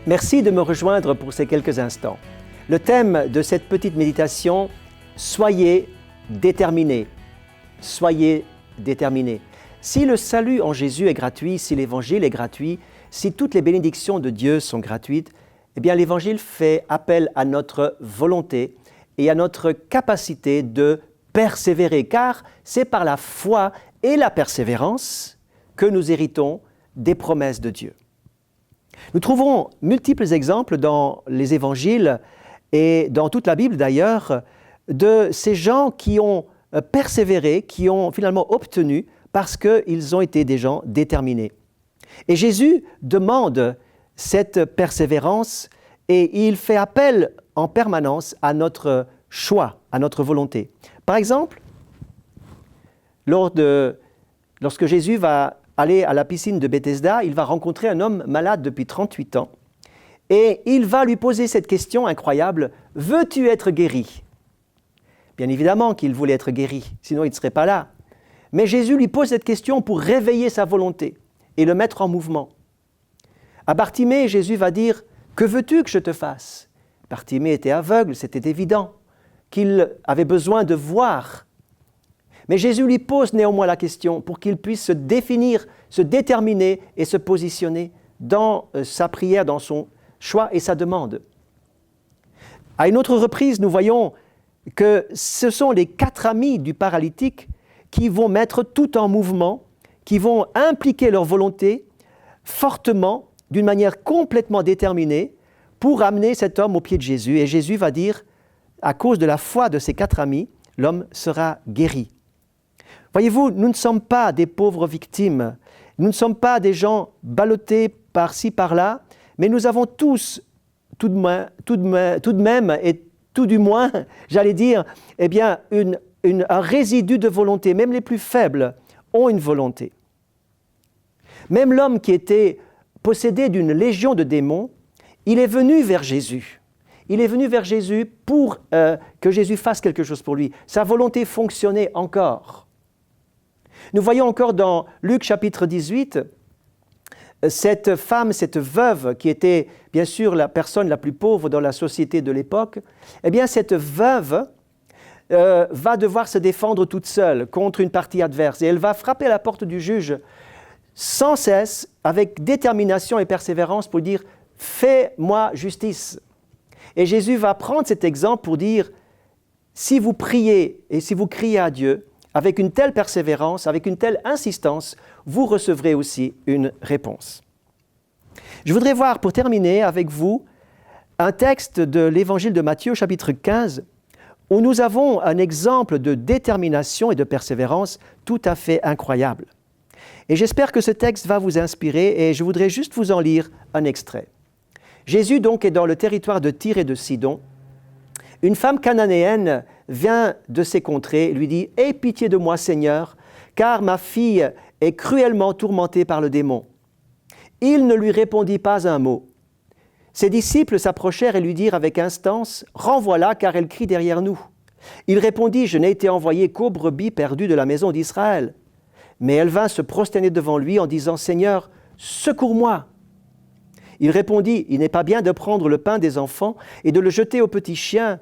Merci de me rejoindre pour ces quelques instants. Le thème de cette petite méditation, soyez déterminés. Soyez déterminés. Si le salut en Jésus est gratuit, si l'Évangile est gratuit, si toutes les bénédictions de Dieu sont gratuites, eh bien l'Évangile fait appel à notre volonté et à notre capacité de persévérer, car c'est par la foi et la persévérance que nous héritons des promesses de Dieu. Nous trouvons multiples exemples dans les évangiles et dans toute la Bible d'ailleurs de ces gens qui ont persévéré, qui ont finalement obtenu parce qu'ils ont été des gens déterminés. Et Jésus demande cette persévérance et il fait appel en permanence à notre choix, à notre volonté. Par exemple, lorsque Jésus va aller à la piscine de Bethesda, il va rencontrer un homme malade depuis 38 ans et il va lui poser cette question incroyable, « Veux-tu être guéri ?» Bien évidemment qu'il voulait être guéri, sinon il ne serait pas là. Mais Jésus lui pose cette question pour réveiller sa volonté et le mettre en mouvement. À Bartimée, Jésus va dire, « Que veux-tu que je te fasse ?» Bartimée était aveugle, c'était évident qu'il avait besoin de voir. Mais Jésus lui pose néanmoins la question pour qu'il puisse se définir, se déterminer et se positionner dans sa prière, dans son choix et sa demande. À une autre reprise, nous voyons que ce sont les 4 amis du paralytique qui vont mettre tout en mouvement, qui vont impliquer leur volonté fortement, d'une manière complètement déterminée, pour amener cet homme aux pieds de Jésus. Et Jésus va dire, à cause de la foi de ces 4 amis, l'homme sera guéri. Voyez-vous, nous ne sommes pas des pauvres victimes, nous ne sommes pas des gens ballottés par-ci, par-là, mais nous avons tous, tout de même et tout du moins, j'allais dire, eh bien, un résidu de volonté. Même les plus faibles ont une volonté. Même l'homme qui était possédé d'une légion de démons, il est venu vers Jésus. Il est venu vers Jésus pour que Jésus fasse quelque chose pour lui. Sa volonté fonctionnait encore. Nous voyons encore dans Luc chapitre 18, cette femme, cette veuve qui était bien sûr la personne la plus pauvre dans la société de l'époque, eh bien cette veuve va devoir se défendre toute seule contre une partie adverse et elle va frapper à la porte du juge sans cesse, avec détermination et persévérance pour dire « Fais-moi justice ». Et Jésus va prendre cet exemple pour dire « Si vous priez et si vous criez à Dieu, avec une telle persévérance, avec une telle insistance, vous recevrez aussi une réponse. » Je voudrais voir, pour terminer avec vous, un texte de l'Évangile de Matthieu, chapitre 15, où nous avons un exemple de détermination et de persévérance tout à fait incroyable. Et j'espère que ce texte va vous inspirer et je voudrais juste vous en lire un extrait. Jésus donc est dans le territoire de Tyr et de Sidon. Une femme cananéenne vient de ces contrées et lui dit « Aie pitié de moi, Seigneur, car ma fille est cruellement tourmentée par le démon. » Il ne lui répondit pas un mot. Ses disciples s'approchèrent et lui dirent avec instance « Renvoie-la, car elle crie derrière nous. » Il répondit « Je n'ai été envoyé qu'aux brebis perdues de la maison d'Israël. » Mais elle vint se prosterner devant lui en disant « Seigneur, secours-moi !» Il répondit « Il n'est pas bien de prendre le pain des enfants et de le jeter aux petits chiens. »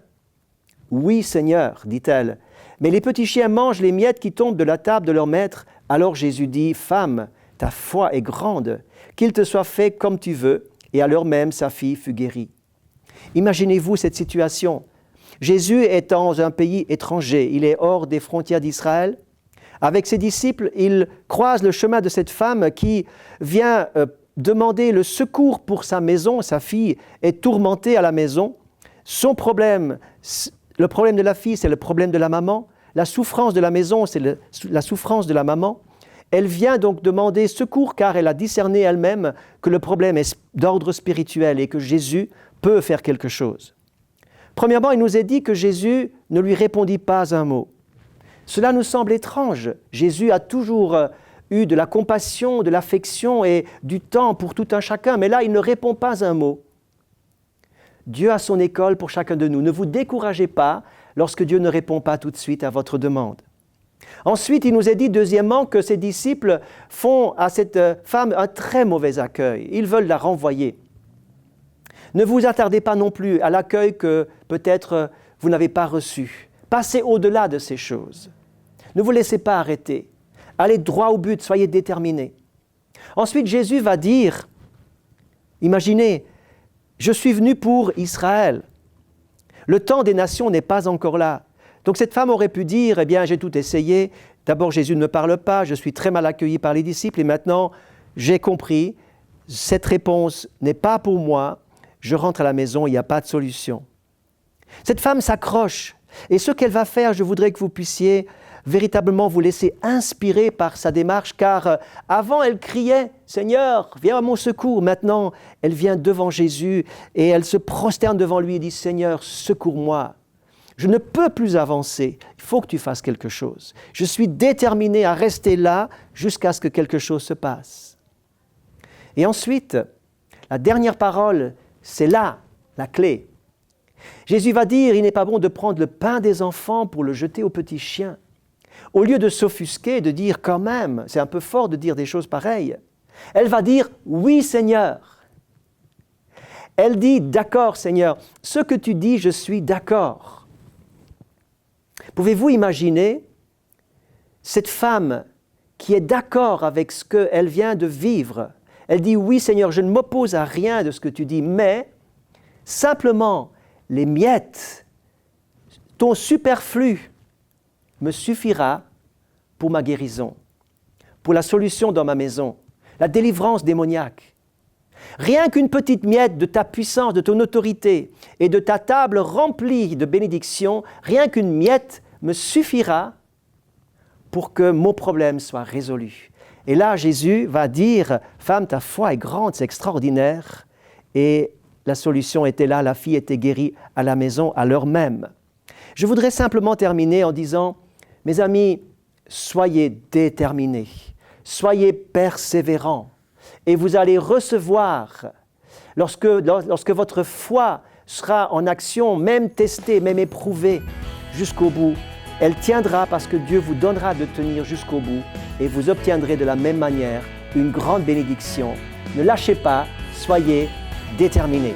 « Oui, Seigneur, dit-elle, mais les petits chiens mangent les miettes qui tombent de la table de leur maître. » Alors Jésus dit « Femme, ta foi est grande, qu'il te soit fait comme tu veux. » Et à l'heure même, sa fille fut guérie. Imaginez-vous cette situation. Jésus est dans un pays étranger, il est hors des frontières d'Israël. Avec ses disciples, il croise le chemin de cette femme qui vient demander le secours pour sa maison. Sa fille est tourmentée à la maison. Son problème, le problème de la fille, c'est le problème de la maman. La souffrance de la maison, c'est la souffrance de la maman. Elle vient donc demander secours car elle a discerné elle-même que le problème est d'ordre spirituel et que Jésus peut faire quelque chose. Premièrement, il nous est dit que Jésus ne lui répondit pas un mot. Cela nous semble étrange. Jésus a toujours eu de la compassion, de l'affection et du temps pour tout un chacun, mais là, il ne répond pas un mot. Dieu a son école pour chacun de nous. Ne vous découragez pas lorsque Dieu ne répond pas tout de suite à votre demande. Ensuite, il nous est dit, deuxièmement, que ses disciples font à cette femme un très mauvais accueil. Ils veulent la renvoyer. Ne vous attardez pas non plus à l'accueil que peut-être vous n'avez pas reçu. Passez au-delà de ces choses. Ne vous laissez pas arrêter. Allez droit au but, soyez déterminés. Ensuite, Jésus va dire, imaginez, je suis venu pour Israël. Le temps des nations n'est pas encore là. Donc cette femme aurait pu dire, eh bien j'ai tout essayé, d'abord Jésus ne me parle pas, je suis très mal accueilli par les disciples et maintenant j'ai compris, cette réponse n'est pas pour moi, je rentre à la maison, il n'y a pas de solution. Cette femme s'accroche et ce qu'elle va faire, je voudrais que vous puissiez véritablement vous laisser inspirer par sa démarche car avant elle criait « Seigneur, viens à mon secours ». Maintenant, elle vient devant Jésus et elle se prosterne devant lui et dit « Seigneur, secours-moi ». Je ne peux plus avancer, il faut que tu fasses quelque chose. Je suis déterminé à rester là jusqu'à ce que quelque chose se passe. Et ensuite, la dernière parole, c'est là, la clé. Jésus va dire, il n'est pas bon de prendre le pain des enfants pour le jeter aux petits chiens. Au lieu de s'offusquer, de dire quand même, c'est un peu fort de dire des choses pareilles, elle va dire, oui Seigneur. Elle dit, d'accord Seigneur, ce que tu dis, je suis d'accord. Pouvez-vous imaginer cette femme qui est d'accord avec ce qu'elle vient de vivre? Elle dit, oui Seigneur, je ne m'oppose à rien de ce que tu dis, mais simplement les miettes, ton superflu me suffira pour ma guérison, pour la solution dans ma maison, la délivrance démoniaque. Rien qu'une petite miette de ta puissance, de ton autorité et de ta table remplie de bénédictions, rien qu'une miette me suffira pour que mon problème soit résolu. Et là, Jésus va dire, « Femme, ta foi est grande, c'est extraordinaire. » Et la solution était là, la fille était guérie à la maison à l'heure même. Je voudrais simplement terminer en disant, mes amis, soyez déterminés, soyez persévérants. Et vous allez recevoir, lorsque votre foi sera en action, même testée, même éprouvée, jusqu'au bout, elle tiendra parce que Dieu vous donnera de tenir jusqu'au bout et vous obtiendrez de la même manière une grande bénédiction. Ne lâchez pas, soyez déterminés.